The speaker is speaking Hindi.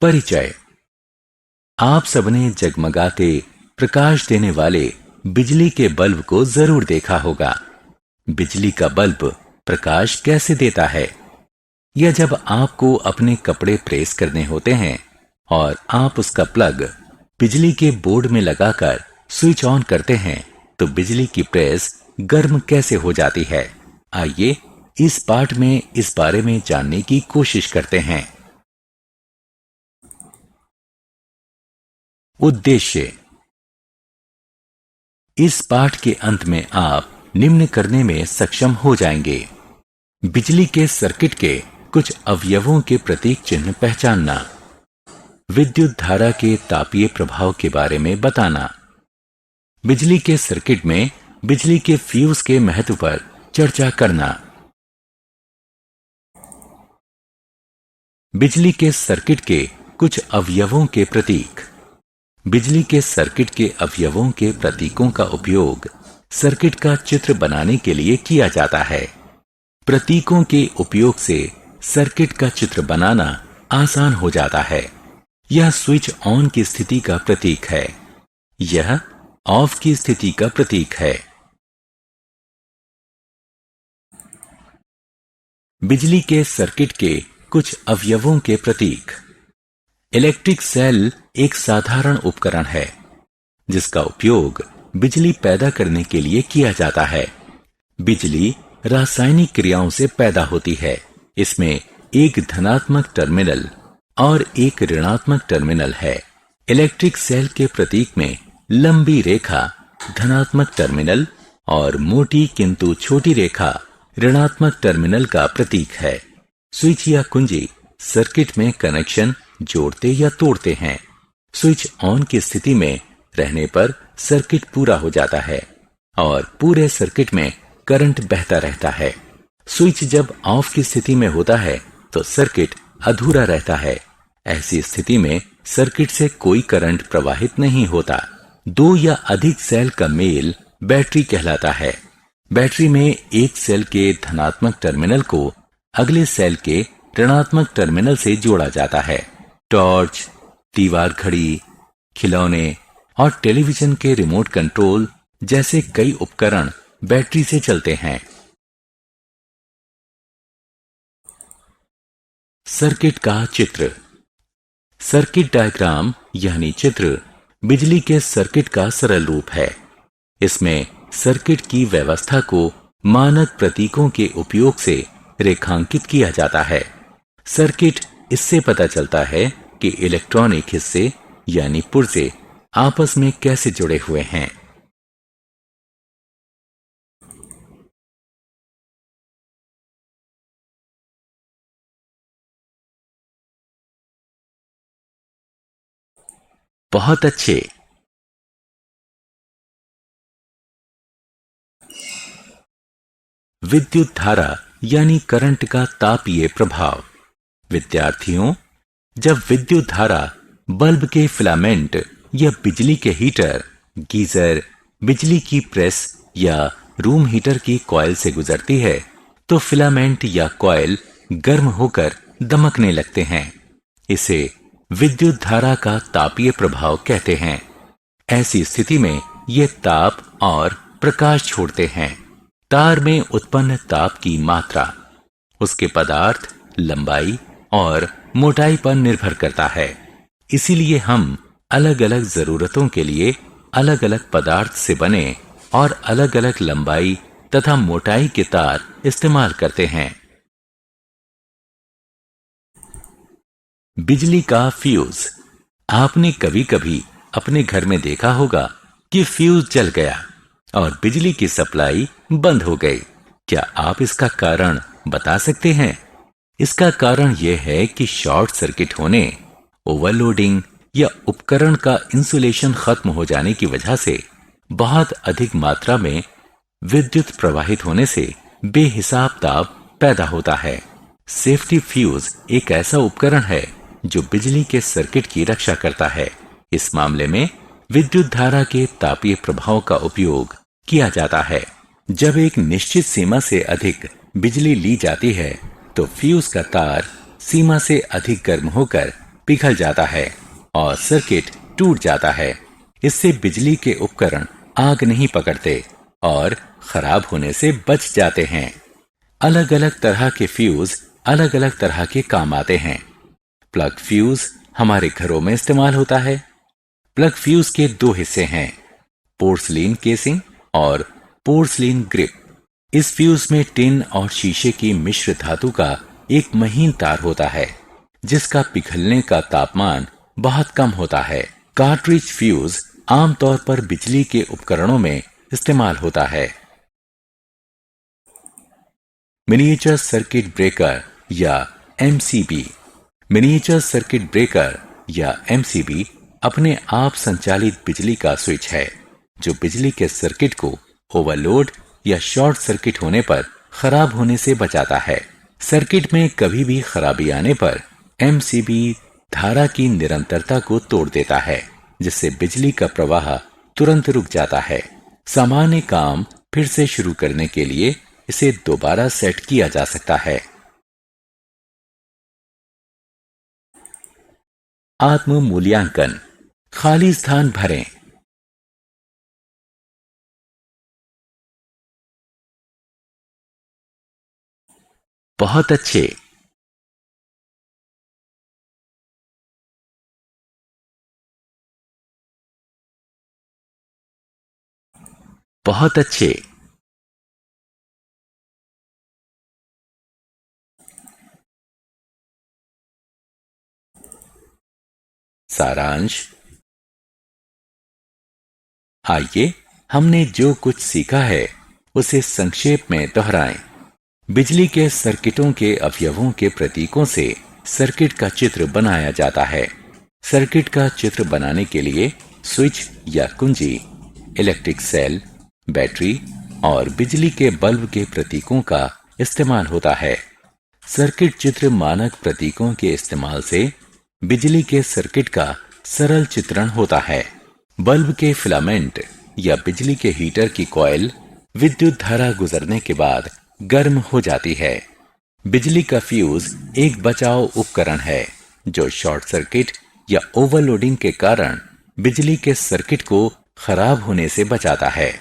परिचय। आप सबने जगमगाते प्रकाश देने वाले बिजली के बल्ब को जरूर देखा होगा। बिजली का बल्ब प्रकाश कैसे देता है? यह जब आपको अपने कपड़े प्रेस करने होते हैं और आप उसका प्लग बिजली के बोर्ड में लगाकर स्विच ऑन करते हैं तो बिजली की प्रेस गर्म कैसे हो जाती है। आइए इस पाठ में इस बारे में जानने की कोशिश करते हैं। उद्देश्य। इस पाठ के अंत में आप निम्न करने में सक्षम हो जाएंगे। बिजली के सर्किट के कुछ अवयवों के प्रतीक चिन्ह पहचानना, विद्युत धारा के तापीय प्रभाव के बारे में बताना, बिजली के सर्किट में बिजली के फ्यूज के महत्व पर चर्चा करना, बिजली के सर्किट के कुछ अवयवों के प्रतीक। बिजली के सर्किट के अवयवों के प्रतीकों का उपयोग सर्किट का चित्र बनाने के लिए किया जाता है। प्रतीकों के उपयोग से सर्किट का चित्र बनाना आसान हो जाता है। यह स्विच ऑन की स्थिति का प्रतीक है, यह ऑफ की स्थिति का प्रतीक है। बिजली के सर्किट के कुछ अवयवों के प्रतीक। इलेक्ट्रिक सेल एक साधारण उपकरण है जिसका उपयोग बिजली पैदा करने के लिए किया जाता है। बिजली रासायनिक क्रियाओं से पैदा होती है। इसमें एक धनात्मक टर्मिनल और एक ऋणात्मक टर्मिनल है। इलेक्ट्रिक सेल के प्रतीक में लंबी रेखा धनात्मक टर्मिनल और मोटी किंतु छोटी रेखा ऋणात्मक टर्मिनल का प्रतीक है। स्विच या कुंजी सर्किट में कनेक्शन जोड़ते या तोड़ते हैं। स्विच ऑन की स्थिति में रहने पर सर्किट पूरा हो जाता है और पूरे सर्किट में करंट बहता रहता है। स्विच जब ऑफ की स्थिति में होता है तो सर्किट अधूरा रहता है। ऐसी स्थिति में सर्किट से कोई करंट प्रवाहित नहीं होता। दो या अधिक सेल का मेल बैटरी कहलाता है। बैटरी में एक सेल के धनात्मक टर्मिनल को अगले सेल के ऋणात्मक टर्मिनल से जोड़ा जाता है। टॉर्च, दीवार घड़ी, खिलौने और टेलीविजन के रिमोट कंट्रोल जैसे कई उपकरण बैटरी से चलते हैं। सर्किट का चित्र। सर्किट डायग्राम यानी चित्र बिजली के सर्किट का सरल रूप है। इसमें सर्किट की व्यवस्था को मानक प्रतीकों के उपयोग से रेखांकित किया जाता है। सर्किट इससे पता चलता है कि इलेक्ट्रॉनिक हिस्से यानी पुर्जे आपस में कैसे जुड़े हुए हैं। बहुत अच्छे। विद्युत धारा यानी करंट का तापीय प्रभाव। विद्यार्थियों, जब विद्युत धारा बल्ब के फिलामेंट या बिजली के हीटर, गीजर, बिजली की प्रेस या रूम हीटर की कॉइल से गुजरती है तो फिलामेंट या कॉइल गर्म होकर दमकने लगते हैं। इसे विद्युत धारा का तापीय प्रभाव कहते हैं। ऐसी स्थिति में ये ताप और प्रकाश छोड़ते हैं। तार में उत्पन्न ताप की मात्रा उसके पदार्थ, लंबाई और मोटाई पर निर्भर करता है। इसीलिए हम अलग अलग जरूरतों के लिए अलग अलग पदार्थ से बने और अलग अलग लंबाई तथा मोटाई के तार इस्तेमाल करते हैं। बिजली का फ्यूज। आपने कभी कभी अपने घर में देखा होगा कि फ्यूज जल गया और बिजली की सप्लाई बंद हो गई। क्या आप इसका कारण बता सकते हैं? इसका कारण यह है कि शॉर्ट सर्किट होने, ओवरलोडिंग या उपकरण का इंसुलेशन खत्म हो जाने की वजह से बहुत अधिक मात्रा में विद्युत प्रवाहित होने से बेहिसाब ताप पैदा होता है। सेफ्टी फ्यूज एक ऐसा उपकरण है जो बिजली के सर्किट की रक्षा करता है। इस मामले में विद्युत धारा के तापीय प्रभाव का उपयोग किया जाता है। जब एक निश्चित सीमा से अधिक बिजली ली जाती है तो फ्यूज का तार सीमा से अधिक गर्म होकर पिघल जाता है और सर्किट टूट जाता है। इससे बिजली के उपकरण आग नहीं पकड़ते और खराब होने से बच जाते हैं। अलग अलग तरह के फ्यूज अलग अलग तरह के काम आते हैं। प्लग फ्यूज हमारे घरों में इस्तेमाल होता है। प्लग फ्यूज के दो हिस्से हैं, पोर्सलीन केसिंग और पोर्सलीन ग्रिप। इस फ्यूज में टिन और शीशे की मिश्र धातु का एक महीन तार होता है जिसका पिघलने का तापमान बहुत कम होता है। कार्ट्रिज फ्यूज आमतौर पर बिजली के उपकरणों में इस्तेमाल होता है। मिनिएचर सर्किट ब्रेकर या एमसीबी। मिनिएचर सर्किट ब्रेकर या एमसीबी अपने आप संचालित बिजली का स्विच है जो बिजली के सर्किट को ओवरलोड या शॉर्ट सर्किट होने पर खराब होने से बचाता है। सर्किट में कभी भी खराबी आने पर एमसीबी धारा की निरंतरता को तोड़ देता है जिससे बिजली का प्रवाह तुरंत रुक जाता है। सामान्य काम फिर से शुरू करने के लिए इसे दोबारा सेट किया जा सकता है। आत्म मूल्यांकन। खाली स्थान भरें। बहुत अच्छे। बहुत अच्छे। सारांश। आइए हमने जो कुछ सीखा है उसे संक्षेप में दोहराएं। बिजली के सर्किटों के अवयवों के प्रतीकों से सर्किट का चित्र बनाया जाता है। सर्किट का चित्र बनाने के लिए स्विच या कुंजी, इलेक्ट्रिक सेल, बैटरी और बिजली के बल्ब के प्रतीकों का इस्तेमाल होता है। सर्किट चित्र मानक प्रतीकों के इस्तेमाल से बिजली के सर्किट का सरल चित्रण होता है। बल्ब के फिलामेंट या बिजली के हीटर की कॉइल विद्युत धारा गुजरने के बाद गर्म हो जाती है। बिजली का फ्यूज एक बचाव उपकरण है जो शॉर्ट सर्किट या ओवरलोडिंग के कारण बिजली के सर्किट को खराब होने से बचाता है।